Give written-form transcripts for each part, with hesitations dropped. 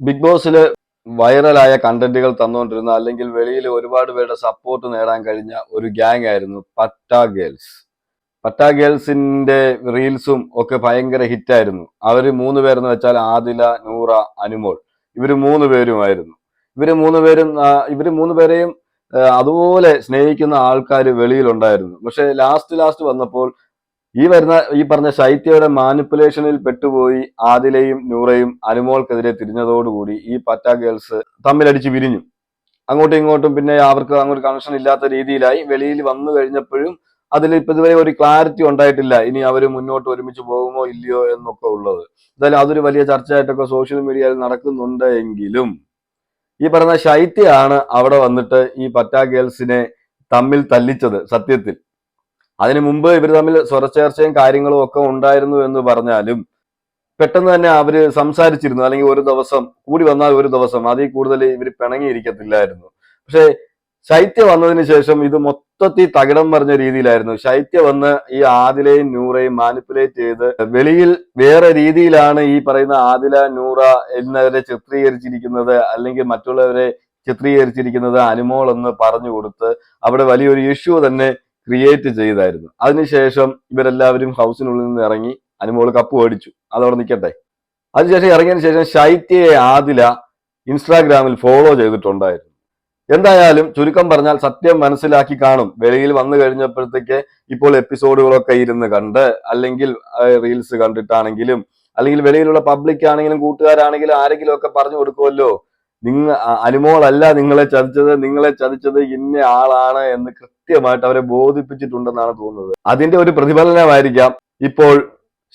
Big ബോസിൽ വൈറലായ കണ്ടന്റുകൾ തന്നുകൊണ്ടിരുന്ന അല്ലെങ്കിൽ വെളിയിൽ ഒരുപാട് പേരുടെ സപ്പോർട്ട് നേടാൻ കഴിഞ്ഞ ഒരു ഗ്യാങ് ആയിരുന്നു പട്ടാ ഗേൾസ്. പട്ടാ ഗേൾസിന്റെ റീൽസും ഒക്കെ ഭയങ്കര ഹിറ്റായിരുന്നു. അവര് മൂന്ന് പേരെന്ന് വെച്ചാൽ ആദില, നൂറ, അനുമോൾ. ഇവര് മൂന്ന് പേരുമായിരുന്നു. ഇവര് മൂന്ന് പേരെയും അതുപോലെ സ്നേഹിക്കുന്ന ആൾക്കാർ വെളിയിലുണ്ടായിരുന്നു. പക്ഷെ ലാസ്റ്റ് വന്നപ്പോൾ ഈ പറഞ്ഞ ശൈത്യയുടെ മാനിപ്പുലേഷനിൽ പെട്ടുപോയി ആദിലയും നൂറയും അനുമോൾക്കെതിരെ തിരിഞ്ഞതോടുകൂടി ഈ പറ്റാ ഗേൾസ് തമ്മിലടിച്ച് വിരിഞ്ഞു. അങ്ങോട്ടും ഇങ്ങോട്ടും പിന്നെ അവർക്ക് അങ്ങോട്ട് കണക്ഷൻ ഇല്ലാത്ത രീതിയിലായി. വെളിയിൽ വന്നു കഴിഞ്ഞപ്പോഴും ഇപ്പൊ ഇതുവരെ ഒരു ക്ലാരിറ്റി ഉണ്ടായിട്ടില്ല, ഇനി അവർ മുന്നോട്ട് ഒരുമിച്ച് പോകുമോ ഇല്ലയോ എന്നൊക്കെ ഉള്ളത്. എന്തായാലും അതൊരു വലിയ ചർച്ചയായിട്ടൊക്കെ സോഷ്യൽ മീഡിയയിൽ നടക്കുന്നുണ്ട്. എങ്കിലും ഈ പറഞ്ഞ ശൈത്യയാണ് അവിടെ വന്നിട്ട് ഈ പറ്റാ ഗേൾസിനെ തമ്മിൽ തല്ലിച്ചത് സത്യത്തിൽ. അതിനു മുമ്പ് ഇവർ തമ്മിൽ സ്വരച്ചേർച്ചയും കാര്യങ്ങളും ഒക്കെ ഉണ്ടായിരുന്നു എന്ന് പറഞ്ഞാലും പെട്ടെന്ന് തന്നെ അവര് സംസാരിച്ചിരുന്നു. അല്ലെങ്കിൽ ഒരു ദിവസം കൂടി വന്നാൽ ഒരു ദിവസം അതിൽ കൂടുതൽ ഇവർ പിണങ്ങിയിരിക്കത്തില്ലായിരുന്നു. പക്ഷെ ശൈത്യ വന്നതിന് ശേഷം ഇത് മൊത്തത്തിൽ തകിടം പറഞ്ഞ രീതിയിലായിരുന്നു. ശൈത്യ വന്ന് ഈ ആദിലയും നൂറയും മാനിപ്പുലേറ്റ് ചെയ്ത് വെളിയിൽ വേറെ രീതിയിലാണ് ഈ പറയുന്ന ആദില, നൂറ എന്നവരെ ചിത്രീകരിച്ചിരിക്കുന്നത്, അല്ലെങ്കിൽ മറ്റുള്ളവരെ ചിത്രീകരിച്ചിരിക്കുന്നത് അനുമോൾ എന്ന് പറഞ്ഞു കൊടുത്ത് അവിടെ വലിയൊരു ഇഷ്യൂ തന്നെ ക്രിയേറ്റ് ചെയ്തായിരുന്നു. അതിനുശേഷം ഇവരെല്ലാവരും ഹൗസിനുള്ളിൽ നിന്ന് ഇറങ്ങി. അനുമോള് കപ്പ് മേടിച്ചു, അതവിടെ നിൽക്കട്ടെ. അതിനുശേഷം ഇറങ്ങിയതിനു ശേഷം ശൈത്യയെ ആദില ഇൻസ്റ്റാഗ്രാമിൽ ഫോളോ ചെയ്തിട്ടുണ്ടായിരുന്നു. എന്തായാലും ചുരുക്കം പറഞ്ഞാൽ സത്യം മനസ്സിലാക്കി കാണും. വെളിയിൽ വന്നു കഴിഞ്ഞപ്പോഴത്തേക്ക് ഇപ്പോൾ എപ്പിസോഡുകളൊക്കെ ഇരുന്ന് കണ്ട്, അല്ലെങ്കിൽ റീൽസ് കണ്ടിട്ടാണെങ്കിലും, അല്ലെങ്കിൽ വെളിയിലുള്ള പബ്ലിക് ആണെങ്കിലും കൂട്ടുകാരാണെങ്കിലും ആരെങ്കിലും ഒക്കെ പറഞ്ഞു കൊടുക്കുമല്ലോ, അനുമോളല്ല നിങ്ങളെ ചതിച്ചത് ഇന്ന ആളാണ് എന്ന് കൃത്യമായിട്ട് അവരെ ബോധിപ്പിച്ചിട്ടുണ്ടെന്നാണ് തോന്നുന്നത്. അതിന്റെ ഒരു പ്രതിഫലനമായിരിക്കാം ഇപ്പോൾ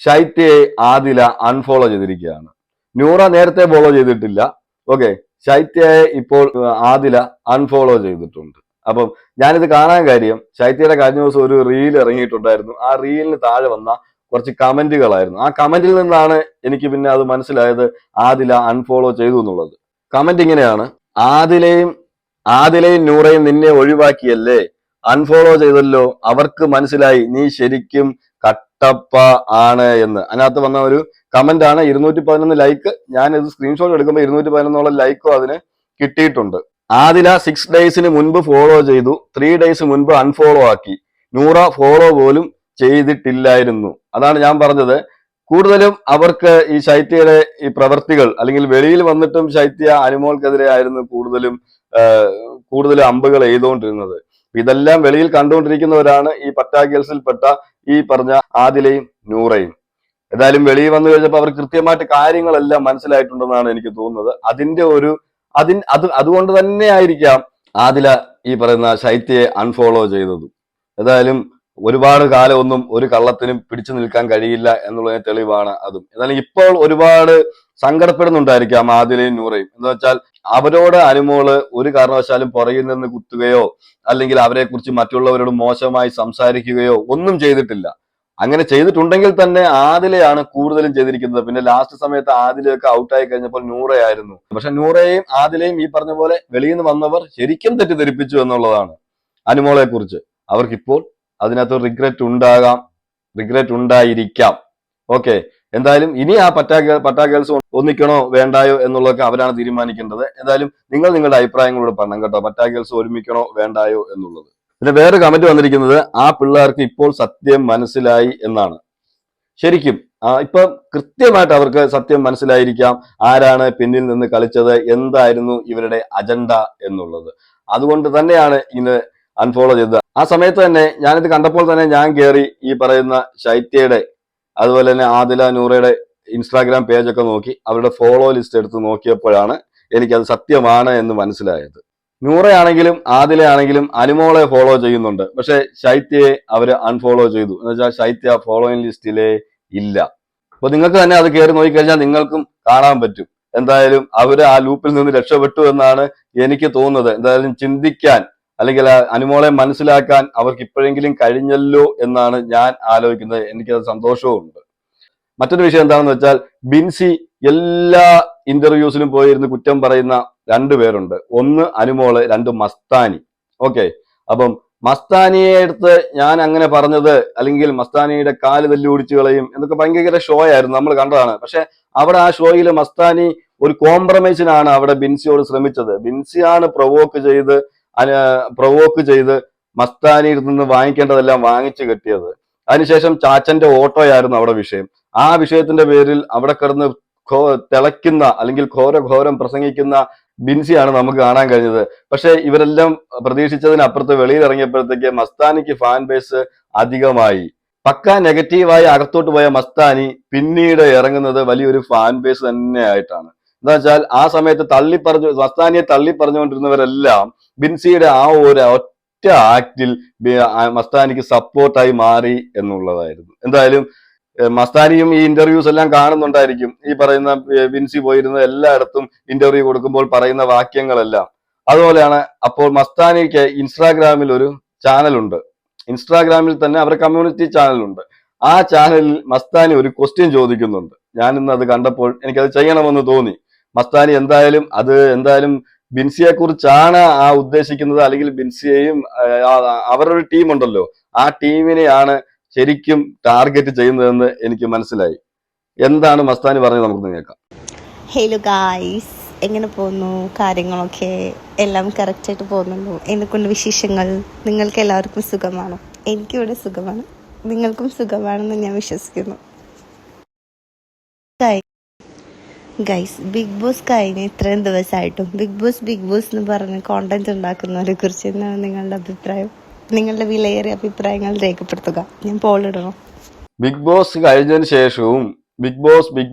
ശൈത്യയെ ആദില അൺഫോളോ ചെയ്തിരിക്കുകയാണ്. നൂറ നേരത്തെ ഫോളോ ചെയ്തിട്ടില്ല. ഓക്കെ, ശൈത്യയെ ഇപ്പോൾ ആദില അൺഫോളോ ചെയ്തിട്ടുണ്ട്. അപ്പം ഞാനിത് കാണാൻ കാര്യം, ശൈത്യയുടെ കഴിഞ്ഞ ദിവസം ഒരു റീൽ ഇറങ്ങിയിട്ടുണ്ടായിരുന്നു. ആ റീലിന് താഴെ വന്ന കുറച്ച് കമന്റുകളായിരുന്നു. ആ കമന്റിൽ നിന്നാണ് എനിക്ക് പിന്നെ അത് മനസ്സിലായത് ആദില അൺഫോളോ ചെയ്തു എന്നുള്ളത്. കമന്റ് ഇങ്ങനെയാണ്: ആദിലയും നൂറയും നിന്നെ ഒഴിവാക്കിയല്ലേ, അൺഫോളോ ചെയ്തല്ലോ, അവർക്ക് മനസ്സിലായി നീ ശരിക്കും കട്ടപ്പ ആണ് എന്ന്. അതിനകത്ത് വന്ന ഒരു കമന്റ് ആണ്. 211 ലൈക്ക്. ഞാൻ ഇത് സ്ക്രീൻഷോട്ട് എടുക്കുമ്പോൾ 211 ലൈക്കോ അതിന് കിട്ടിയിട്ടുണ്ട്. ആദില 6 ഡേയ്സിന് മുൻപ് ഫോളോ ചെയ്തു, 3 ഡേയ്സ് മുൻപ് അൺഫോളോ ആക്കി. നൂറ ഫോളോ പോലും ചെയ്തിട്ടില്ലായിരുന്നു. അതാണ് ഞാൻ പറഞ്ഞത്. കൂടുതലും അവർക്ക് ഈ ശൈത്യയുടെ ഈ പ്രവർത്തികൾ, അല്ലെങ്കിൽ വെളിയിൽ വന്നിട്ടും ശൈത്യ അനുമോൾക്കെതിരെ ആയിരുന്നു കൂടുതൽ അമ്പുകൾ എഴുതുകൊണ്ടിരുന്നത്. ഇതെല്ലാം വെളിയിൽ കണ്ടുകൊണ്ടിരിക്കുന്നവരാണ് ഈ പട്ടാ ഗേൾസിൽപ്പെട്ട ഈ പറഞ്ഞ ആദിലയും നൂറയും. ഏതായാലും വെളിയിൽ വന്നു കഴിഞ്ഞപ്പോൾ അവർ കൃത്യമായിട്ട് കാര്യങ്ങളെല്ലാം മനസ്സിലായിട്ടുണ്ടെന്നാണ് എനിക്ക് തോന്നുന്നത്. അതുകൊണ്ട് തന്നെ ആയിരിക്കാം ആദില ഈ പറയുന്ന ശൈത്യയെ അൺഫോളോ ചെയ്തത്. ഏതായാലും ഒരുപാട് കാലമൊന്നും ഒരു കള്ളത്തിനും പിടിച്ചു നിൽക്കാൻ കഴിയില്ല എന്നുള്ളതിന് തെളിവാണ് അതും. എന്നാലും ഇപ്പോൾ ഒരുപാട് സങ്കടപ്പെടുന്നുണ്ടായിരിക്കാം ആദിലയും നൂറയും. എന്ന് വെച്ചാൽ അവരോട് അനുമോള് ഒരു കാരണവശാലും പുറകിൽ നിന്ന് കുത്തുകയോ അല്ലെങ്കിൽ അവരെ കുറിച്ച് മറ്റുള്ളവരോട് മോശമായി സംസാരിക്കുകയോ ഒന്നും ചെയ്തിട്ടില്ല. അങ്ങനെ ചെയ്തിട്ടുണ്ടെങ്കിൽ തന്നെ ആദിലയാണ് കൂടുതലും ചെയ്തിരിക്കുന്നത്. പിന്നെ ലാസ്റ്റ് സമയത്ത് ആദിലയൊക്കെ ഔട്ടായി കഴിഞ്ഞപ്പോൾ നൂറയായിരുന്നു. പക്ഷെ നൂറയെയും ആദിലയും ഈ പറഞ്ഞ പോലെ വെളിയിൽ നിന്ന് വന്നവർ ശരിക്കും തെറ്റിദ്ധരിപ്പിച്ചു എന്നുള്ളതാണ് അനുമോളെ കുറിച്ച്. അവർക്കിപ്പോൾ അതിനകത്ത് റിഗ്രറ്റ് ഉണ്ടായിരിക്കാം. ഓക്കെ, എന്തായാലും ഇനി ആ പട്ടാ ഗേൾസ് ഒന്നിക്കണോ വേണ്ടായോ എന്നുള്ളതൊക്കെ അവരാണ് തീരുമാനിക്കേണ്ടത്. എന്തായാലും നിങ്ങളുടെ അഭിപ്രായങ്ങളോട് പറയണം കേട്ടോ, പട്ടാ ഗേൾസ് ഒരുമിക്കണോ വേണ്ടായോ എന്നുള്ളത്. പിന്നെ വേറെ കമന്റ് വന്നിരിക്കുന്നത്, ആ പിള്ളേർക്ക് ഇപ്പോൾ സത്യം മനസ്സിലായി എന്നാണ്. ശരിക്കും ഇപ്പൊ കൃത്യമായിട്ട് അവർക്ക് സത്യം മനസ്സിലായിരിക്കാം, ആരാണ് പിന്നിൽ നിന്ന് കളിച്ചത്, എന്തായിരുന്നു ഇവരുടെ അജണ്ട എന്നുള്ളത്. അതുകൊണ്ട് തന്നെയാണ് ഇന്ന് അൺഫോളോ ചെയ്തത്. ആ സമയത്ത് തന്നെ ഞാനിത് കണ്ടപ്പോൾ തന്നെ ഞാൻ കയറി ഈ പറയുന്ന ശൈത്യയുടെ അതുപോലെ തന്നെ ആദില, നൂറയുടെ ഇൻസ്റ്റാഗ്രാം പേജൊക്കെ നോക്കി അവരുടെ ഫോളോ ലിസ്റ്റ് എടുത്ത് നോക്കിയപ്പോഴാണ് എനിക്കത് സത്യമാണ് എന്ന് മനസ്സിലായത്. നൂറയാണെങ്കിലും ആദിലയാണെങ്കിലും അനുമോളെ ഫോളോ ചെയ്യുന്നുണ്ട്. പക്ഷെ ശൈത്യയെ അവര് അൺഫോളോ ചെയ്തു. എന്ന് വെച്ചാൽ ശൈത്യ ഫോളോയിങ് ലിസ്റ്റിലേ ഇല്ല. അപ്പൊ നിങ്ങൾക്ക് തന്നെ അത് കയറി നോക്കിക്കഴിഞ്ഞാൽ നിങ്ങൾക്കും കാണാൻ പറ്റും. എന്തായാലും അവര് ആ ലൂപ്പിൽ നിന്ന് രക്ഷപ്പെട്ടു എന്നാണ് എനിക്ക് തോന്നുന്നത്. എന്തായാലും ചിന്തിക്കാൻ അല്ലെങ്കിൽ അനുമോളെ മനസ്സിലാക്കാൻ അവർക്ക് ഇപ്പോഴെങ്കിലും കഴിഞ്ഞല്ലോ എന്നാണ് ഞാൻ ആലോചിക്കുന്നത്. എനിക്കത് സന്തോഷവും ഉണ്ട്. മറ്റൊരു വിഷയം എന്താണെന്ന് വെച്ചാൽ, ബിൻസി എല്ലാ ഇന്റർവ്യൂസിലും പോയിരുന്ന് കുറ്റം പറയുന്ന 2 പേരുണ്ട്. ഒന്ന് അനുമോള്, 2 മസ്താനി. ഓക്കെ, അപ്പം മസ്താനിയെ എടുത്ത് ഞാൻ അങ്ങനെ പറഞ്ഞത്, അല്ലെങ്കിൽ മസ്താനിയുടെ കാല് തല്ലി ഓടിച്ചു കളയും എന്നൊക്കെ ഭയങ്കര ഷോ ആയിരുന്നു, നമ്മൾ കണ്ടതാണ്. പക്ഷെ അവിടെ ആ ഷോയിൽ മസ്താനി ഒരു കോംപ്രമൈസിനാണ് അവിടെ ബിൻസിയോട് ശ്രമിച്ചത്. ബിൻസിയാണ് പ്രൊവോക്ക് ചെയ്ത് മസ്താനിയിൽ നിന്ന് വാങ്ങിക്കേണ്ടതെല്ലാം വാങ്ങിച്ചു കെട്ടിയത്. അതിനുശേഷം ചാച്ചന്റെ ഓട്ടോയായിരുന്നു അവിടെ വിഷയം. ആ വിഷയത്തിന്റെ പേരിൽ അവിടെ കിടന്ന് തിളയ്ക്കുന്ന അല്ലെങ്കിൽ ഘോരം പ്രസംഗിക്കുന്ന ബിൻസിയാണ് നമുക്ക് കാണാൻ കഴിഞ്ഞത്. പക്ഷെ ഇവരെല്ലാം പ്രതീക്ഷിച്ചതിനപ്പുറത്ത് വെളിയിൽ ഇറങ്ങിയപ്പോഴത്തേക്ക് മസ്താനിക്ക് ഫാൻ ബേസ് അധികമായി. പക്ക നെഗറ്റീവായി അകത്തോട്ട് പോയ മസ്താനി പിന്നീട് ഇറങ്ങുന്നത് വലിയൊരു ഫാൻ ബേസ് തന്നെ ആയിട്ടാണ്. എന്താ വെച്ചാൽ ആ സമയത്ത് മസ്താനിയെ തള്ളി പറഞ്ഞുകൊണ്ടിരുന്നവരെല്ലാം ബിൻസിയുടെ ആ ഒരു ഒറ്റ ആക്ടിൽ മസ്താനിക്ക് സപ്പോർട്ടായി മാറി എന്നുള്ളതായിരുന്നു. എന്തായാലും മസ്താനിയും ഈ ഇന്റർവ്യൂസ് എല്ലാം കാണുന്നുണ്ടായിരിക്കും. ഈ പറയുന്ന ബിൻസി പോയിരുന്ന എല്ലായിടത്തും ഇന്റർവ്യൂ കൊടുക്കുമ്പോൾ പറയുന്ന വാക്യങ്ങളെല്ലാം അതുപോലെയാണ്. അപ്പോൾ മസ്താനിക്ക് ഇൻസ്റ്റാഗ്രാമിൽ ഒരു ചാനലുണ്ട്. ഇൻസ്റ്റാഗ്രാമിൽ തന്നെ അവരുടെ കമ്മ്യൂണിറ്റി ചാനലുണ്ട്. ആ ചാനലിൽ മസ്താനി ഒരു ക്വസ്റ്റ്യൻ ചോദിക്കുന്നുണ്ട്. ഞാൻ ഇന്ന് അത് കണ്ടപ്പോൾ എനിക്കത് ചെയ്യണമെന്ന് തോന്നി. മസ്താനി എന്തായാലും ബിൻസിയെ കുറിച്ചാണ് ആ ഉദ്ദേശിക്കുന്നത്, അല്ലെങ്കിൽ ബിൻസിയെയും അവരുടെ ടീം ഉണ്ടല്ലോ, ആ ടീമിനെയാണ് ശരിക്കും ടാർഗറ്റ് ചെയ്യുന്നതെന്ന് എനിക്ക് മനസ്സിലായി. എന്താണ് മസ്താനി പറഞ്ഞത് നമുക്ക് കേൾക്കാം. ഹലോ ഗായ്സ്, എങ്ങനെ പോകുന്നു? കാര്യങ്ങളൊക്കെ എല്ലാം കറക്റ്റായിട്ട് പോകുന്നുള്ളൂ. എന്നെക്കൊണ്ട് വിശേഷങ്ങൾ? നിങ്ങൾക്ക് എല്ലാവർക്കും സുഖമാണോ? എനിക്കിവിടെ സുഖമാണ്, നിങ്ങൾക്കും സുഖമാണെന്ന് ഞാൻ വിശ്വസിക്കുന്നു. ഗൈസ്, ബിഗ് ബോസ് കഴിഞ്ഞ് ഇത്രയും ദിവസമായിട്ടും ബിഗ് ബോസ് എന്ന് പറഞ്ഞ് കോണ്ടന്റ് ഉണ്ടാക്കുന്നവരെ കുറിച്ച് എന്താണ് നിങ്ങളുടെ അഭിപ്രായം? നിങ്ങളുടെ വിലയേറിയ അഭിപ്രായങ്ങൾ രേഖപ്പെടുത്തുക. ഞാൻ പോളിടണം. ബിഗ് ബോസ് കഴിഞ്ഞതിന് ശേഷവും ബിഗ്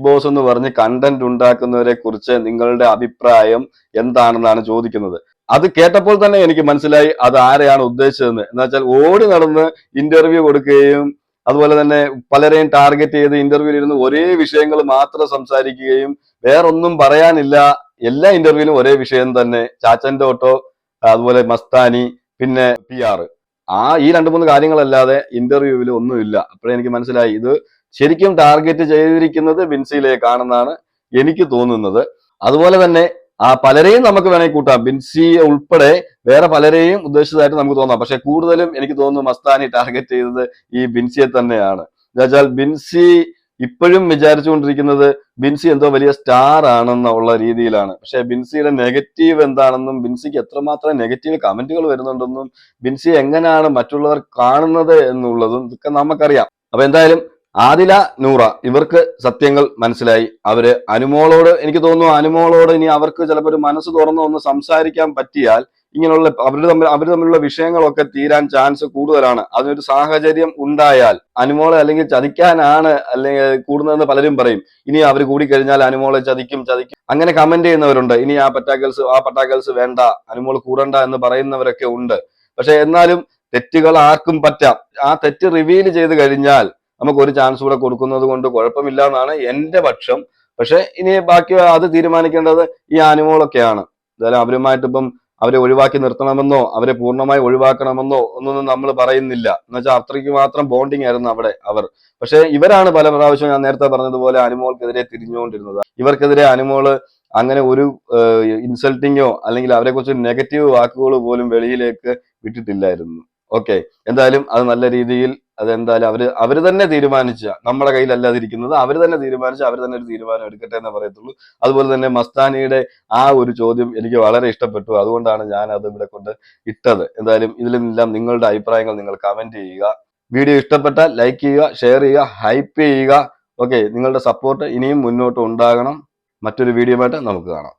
ബോസ് എന്ന് പറഞ്ഞ് കണ്ടന്റ് ഉണ്ടാക്കുന്നവരെ കുറിച്ച് നിങ്ങളുടെ അഭിപ്രായം എന്താണെന്നാണ് ചോദിക്കുന്നത്. അത് കേട്ടപ്പോൾ തന്നെ എനിക്ക് മനസ്സിലായി അത് ആരെയാണ് ഉദ്ദേശിച്ചതെന്ന്. എന്ന് വെച്ചാൽ ഓടി നടന്ന് ഇന്റർവ്യൂ കൊടുക്കുകയും അതുപോലെ തന്നെ പലരെയും ടാർഗറ്റ് ചെയ്ത് ഇന്റർവ്യൂവിൽ ഇരുന്ന് ഒരേ വിഷയങ്ങൾ മാത്രം സംസാരിക്കുകയും വേറൊന്നും പറയാനില്ല. എല്ലാ ഇന്റർവ്യൂവിലും ഒരേ വിഷയം തന്നെ. ചാച്ചന്റെ ഓട്ടോ, അതുപോലെ മസ്താനി, പിന്നെ PR. ഈ 2-3 കാര്യങ്ങളല്ലാതെ ഇന്റർവ്യൂവിൽ ഒന്നുമില്ല. അപ്പോഴേ എനിക്ക് മനസ്സിലായി ഇത് ശരിക്കും ടാർഗറ്റ് ചെയ്തിരിക്കുന്നത് ബിൻസിയിലേക്കാണെന്നാണ് എനിക്ക് തോന്നുന്നത്. അതുപോലെ തന്നെ പലരെയും നമുക്ക് വേണമെങ്കിൽ കൂട്ടാം. ബിൻസി ഉൾപ്പെടെ വേറെ പലരെയും ഉദ്ദേശിച്ചതായിട്ട് നമുക്ക് തോന്നാം. പക്ഷെ കൂടുതലും എനിക്ക് തോന്നുന്നു മസ്താനി ടാർഗറ്റ് ചെയ്തത് ഈ ബിൻസിയെ തന്നെയാണ്. എന്നുവെച്ചാൽ ബിൻസി ഇപ്പോഴും വിചാരിച്ചുകൊണ്ടിരിക്കുന്നത് ബിൻസി എന്തോ വലിയ സ്റ്റാർ ആണെന്നുള്ള രീതിയിലാണ്. പക്ഷെ ബിൻസിയുടെ നെഗറ്റീവ് എന്താണെന്നും ബിൻസിക്ക് എത്രമാത്രം നെഗറ്റീവ് കമന്റുകൾ വരുന്നുണ്ടെന്നും ബിൻസി എങ്ങനെയാണ് മറ്റുള്ളവർ കാണുന്നത് എന്നുള്ളതും ഇതൊക്കെ നമുക്കറിയാം. അപ്പൊ എന്തായാലും ആദില, നൂറ ഇവർക്ക് സത്യങ്ങൾ മനസ്സിലായി. അവര് അനുമോളോട്, എനിക്ക് തോന്നുന്നു അനുമോളോട് ഇനി അവർക്ക് ചിലപ്പോൾ ഒരു മനസ്സ് തുറന്ന് ഒന്ന് സംസാരിക്കാൻ പറ്റിയാൽ ഇങ്ങനെയുള്ള അവർ തമ്മിലുള്ള വിഷയങ്ങളൊക്കെ തീരാൻ ചാൻസ് കൂടുതലാണ്. അതിനൊരു സാഹചര്യം ഉണ്ടായാൽ അനുമോളെ അല്ലെങ്കിൽ ചതിക്കാനാണ് അല്ലെങ്കിൽ കൂടുന്നതെന്ന് പലരും പറയും. ഇനി അവർ കൂടിക്കഴിഞ്ഞാൽ അനുമോളെ ചതിക്കും അങ്ങനെ കമന്റ് ചെയ്യുന്നവരുണ്ട്. ഇനി ആ പട്ടാഗേൾസ് വേണ്ട, അനുമോൾ കൂടണ്ട എന്ന് പറയുന്നവരൊക്കെ ഉണ്ട്. പക്ഷെ എന്നാലും തെറ്റുകൾ ആർക്കും പറ്റാം. ആ തെറ്റ് റിവീൽ ചെയ്ത് കഴിഞ്ഞാൽ നമുക്ക് ഒരു ചാൻസ് കൂടെ കൊടുക്കുന്നത് കൊണ്ട് കുഴപ്പമില്ല എന്നാണ് എന്റെ പക്ഷം. പക്ഷെ ഇനി ബാക്കി അത് തീരുമാനിക്കേണ്ടത് ഈ അനുമോളൊക്കെയാണ്. എന്തായാലും അവരുമായിട്ട് ഇപ്പം അവരെ ഒഴിവാക്കി നിർത്തണമെന്നോ അവരെ പൂർണ്ണമായി ഒഴിവാക്കണമെന്നോ ഒന്നും നമ്മൾ പറയുന്നില്ല. എന്ന് വെച്ചാൽ അത്രയ്ക്ക് മാത്രം ബോണ്ടിങ് ആയിരുന്നു അവിടെ അവർ. പക്ഷെ ഇവരാണ് പല പ്രാവശ്യം ഞാൻ നേരത്തെ പറഞ്ഞതുപോലെ അനുമോൾക്കെതിരെ തിരിഞ്ഞുകൊണ്ടിരുന്നത്. ഇവർക്കെതിരെ അനുമോള് അങ്ങനെ ഒരു ഇൻസൾട്ടിങ്ങോ അല്ലെങ്കിൽ അവരെ കുറിച്ച് നെഗറ്റീവ് വാക്കുകൾ പോലും വെളിയിലേക്ക് വിട്ടിട്ടില്ലായിരുന്നു. ഓക്കെ, എന്തായാലും അത് നല്ല രീതിയിൽ അതെന്തായാലും അവര് തന്നെ തീരുമാനിച്ച, നമ്മുടെ കയ്യിലല്ലാതിരിക്കുന്നത്, അവര് തന്നെ ഒരു തീരുമാനം എടുക്കട്ടെ എന്ന് പറയത്തുള്ളൂ. അതുപോലെ തന്നെ മസ്താനിയുടെ ആ ഒരു ചോദ്യം എനിക്ക് വളരെ ഇഷ്ടപ്പെട്ടു. അതുകൊണ്ടാണ് ഞാൻ അത് ഇവിടെ കൊണ്ട് ഇട്ടത്. എന്തായാലും ഇതിലെല്ലാം നിങ്ങളുടെ അഭിപ്രായങ്ങൾ നിങ്ങൾ കമന്റ് ചെയ്യുക. വീഡിയോ ഇഷ്ടപ്പെട്ടാൽ ലൈക്ക് ചെയ്യുക, ഷെയർ ചെയ്യുക, ഹൈപ്പ് ചെയ്യുക. ഓക്കെ, നിങ്ങളുടെ സപ്പോർട്ട് ഇനിയും മുന്നോട്ട് ഉണ്ടാകണം. മറ്റൊരു വീഡിയോ ആയിട്ട് നമുക്ക് കാണാം.